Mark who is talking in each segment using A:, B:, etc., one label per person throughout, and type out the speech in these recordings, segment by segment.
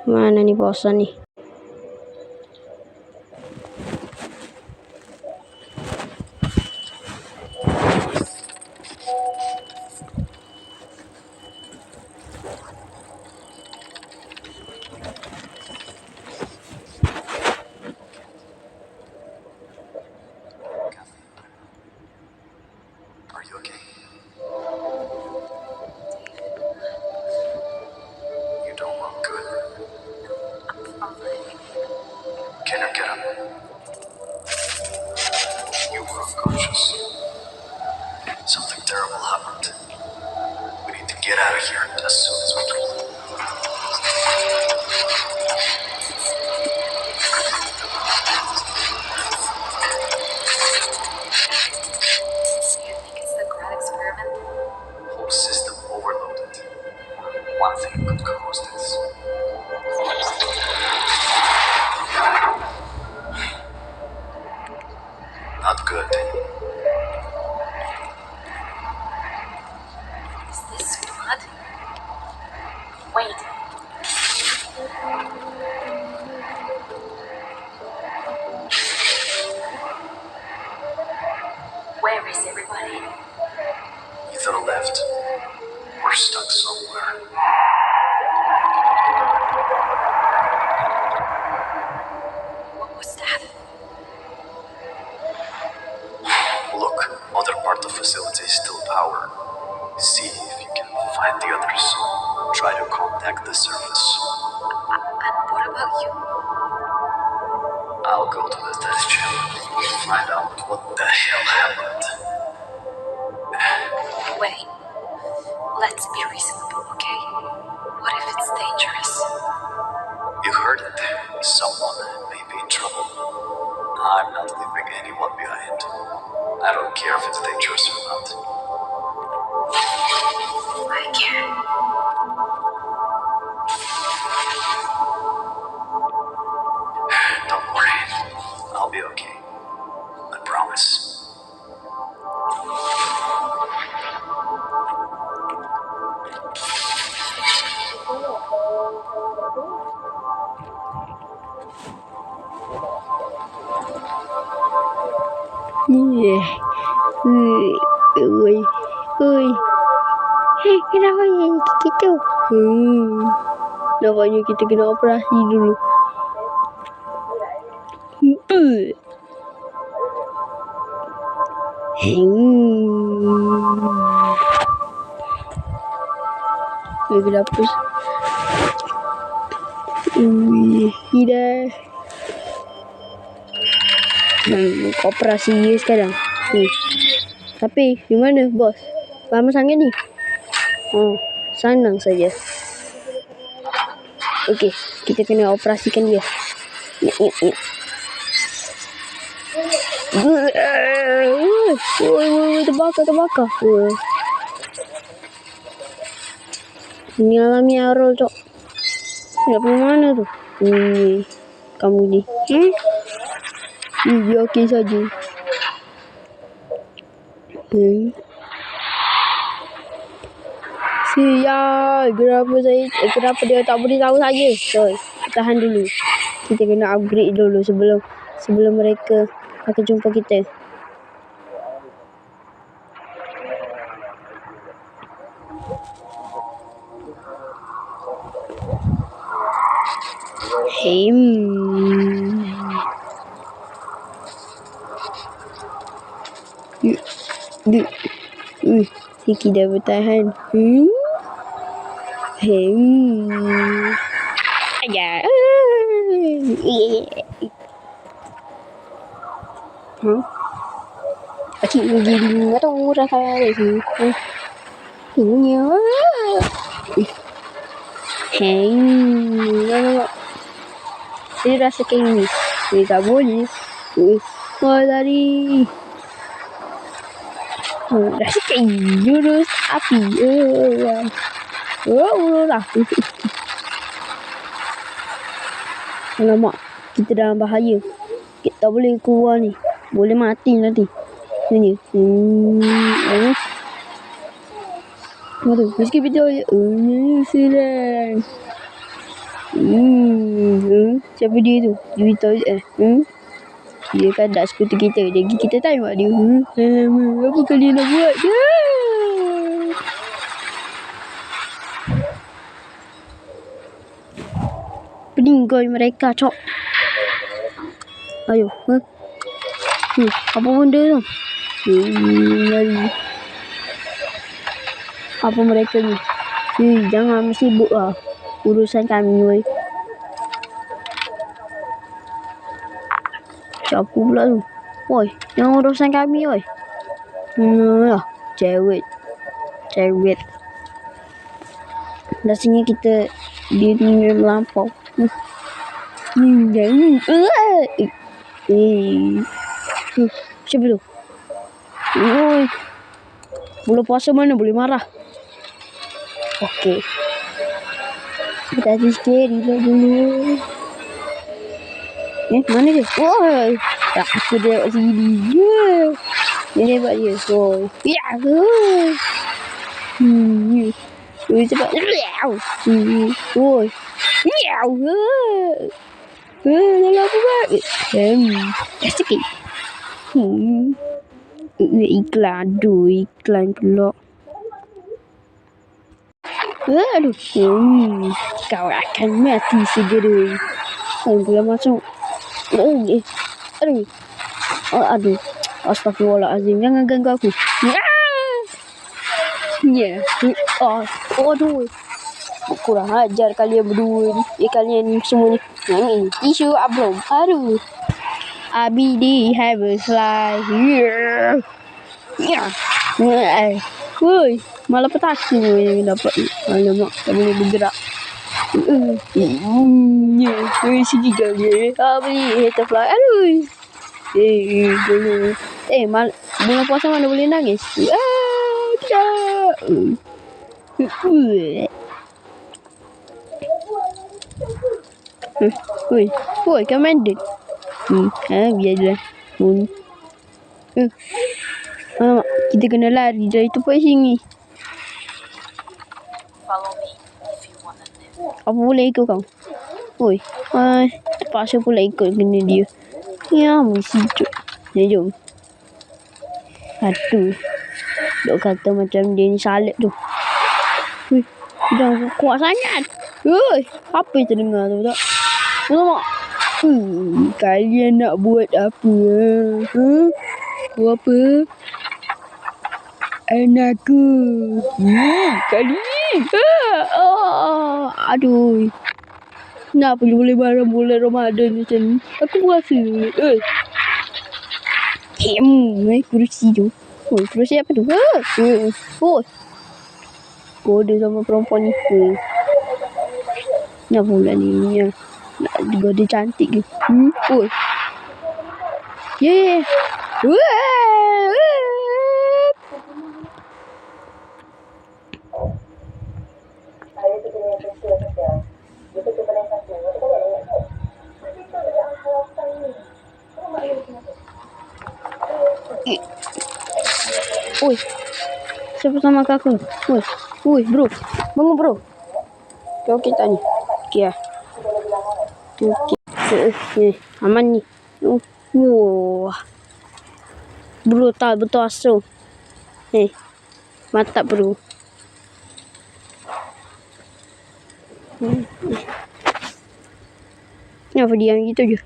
A: Mana nih bosan nih.
B: Are you okay? You don't look good. Can you get up? You were unconscious. Something terrible happened. We need to get out of here as soon as we can.
C: You think it's the grad experiment?
B: Whole system overloaded. One thing could cause this. Not good.
C: Is this blood? Wait. Where is everybody?
B: Either left. We're stuck somewhere.
C: What was that?
B: Look, other part of facility is still powered. See if you can find the others. Try to contact the surface.
C: And what about you?
B: I'll go to the test chamber. Find out what the hell happened.
C: Wait. Let's be reasonable, okay? What if it's dangerous?
B: You heard it. Someone may be in trouble. I'm not leaving anyone behind. I don't care if it's dangerous or not.
C: I care.
B: Don't worry. I'll be okay. I promise.
A: Kenapa ya gitu? Nampaknya kita kena operasi dulu. Lagi dapus. Tidak. Operasi sekarang. Tapi di mana bos? Lama sangat nih. Oh, senang saja. Oke, kita kena operasikan dia. Terbakar. Ini alami arrow, cok. Nggak perlu mana tuh. Kamu di. Iya, oke saja. Sial, kenapa dia tak beritahu saja? So, tahan dulu. Kita kena upgrade dulu sebelum mereka akan jumpa kita. Siki dah bertahan. Aja. Chị nhìn nó đâu ra khai thì hiểu nhớ ini rasa kayak gini tak boleh lari rasa kayak jurus api lah. Alamak, kita dalam bahaya. Kita tak boleh keluar ni. Boleh mati nanti. Ini. Aduh, meski video sedang. Siapa dia tu? Dia toilet Dia kan dah skuter kita. Dia pergi kita tanya dia. Alamak, apa kalian nak buat? Peninggoy mereka, cok. Ayo. Apa benda tu? Lari. Apa mereka ni? Jangan sibuk lah. Urusan kami, woi. Siapa pula tu? Woi, yang urusan kami, woi. Cewek. Rasanya kita dia ni melampau. Siapa tu? Oi. Bulan puasa mana boleh marah? Okey. Kita scary lah dulu. Mana dia? Oi. Aku dia kat sini. Dia buat dia. Oi. Ya. Oi, cepat. Oi. Miau. Nak apa buat? Sikit. Iklan pula. Aduh. Kau akan mati segera. Pula masuk. Aduh. Astagfirullahalazim. Jangan ganggu aku. Ya. Aduh. Kurang ajar kalian berdua ni. Kalian semua ni. Yang ni. Tisu belum. Aduh. ABD have a slide. Woi, malah petaka yang dapat. Alamak, tak boleh bergerak. Sini kali. Apa ni? Butterfly. Aduh. Dulu. Bulan puasa mana boleh nangis? Tidak. Woi, Commander. Biarlah. Alamak, kita kena lari dari tempat sini.
C: Follow me if you wanna live.
A: Apa boleh ikut kau? Oi, terpaksa pula ikut kena dia. Ya, mesti cuk. Jom. Aduh. Dok kata macam dia ni salib tu. Jangan kuat sangat. Apa yang terdengar tu tak? Alamak. Kalian nak buat apa? Buat apa? Anakku. Kali. Aduh. Kenapa boleh barang bulan Ramadan macam ni? Aku puasa. Kerusi tu. Kerusi apa tu? Kode sama perempuan ni. Kenapa pula ni? Dia cantik ke? Yeah. Oi. Siapa sama kakak? Oi, bro. Bangun, bro. Okey tak ni? Okey lah. Okey. Aman ni. Wah. Brutal betul asal. Mantap, bro. Kenapa diam gitu je?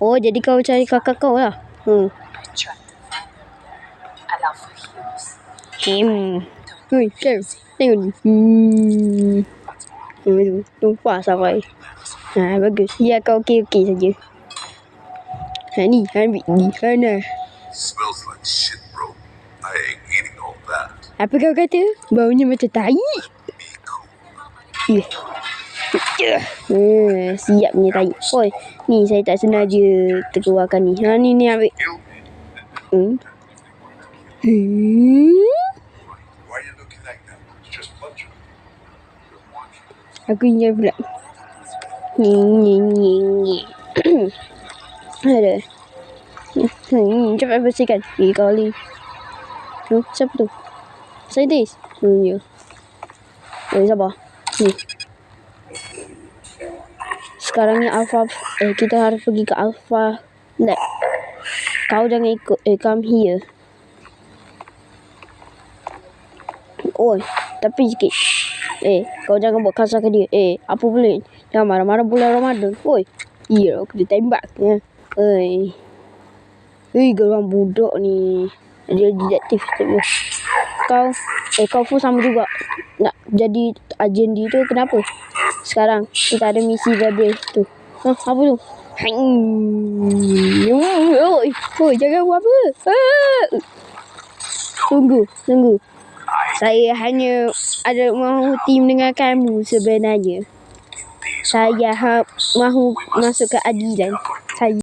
A: Oh, jadi kau cari kakak kau lah. Tengok ni. Lupa sampai. Bagus. Ya, kau okey saja. Ni, ambil ni. Sana.
D: Smells like shit, bro. I ain't eating all that.
A: Apa kau kata? Baunya macam tai. Siap punya tai. Oi, ni saya tak sengaja terkeluarkan ni. Ni ambil.
D: Why are you looking like that? It's just pleasure.
A: Aku ingat pula. Ada. Cepat bersihkan. Kali. Siapa tu? Saintis. Ya. Sabar. Ni. Sekarang ni Alpha. Kita harus pergi ke Alpha Lab. Kau jangan ikut. Come here. Oi, tapi sikit. Kau jangan buat kasar ke dia. Apa boleh? Jangan marah-marah bulan Ramadan. Oi. Ya, aku ditembak. Ya. Geram budak ni. Dia detektif tu. Kau pun sama juga. Nak jadi agen dia tu kenapa? Sekarang kita ada misi Gabriel tu. Apa tu? Oi, jangan buat apa. Tunggu. Saya hanya ada mahu tim dengan kamu sebenarnya. Saya mahu masuk ke adilan. Saya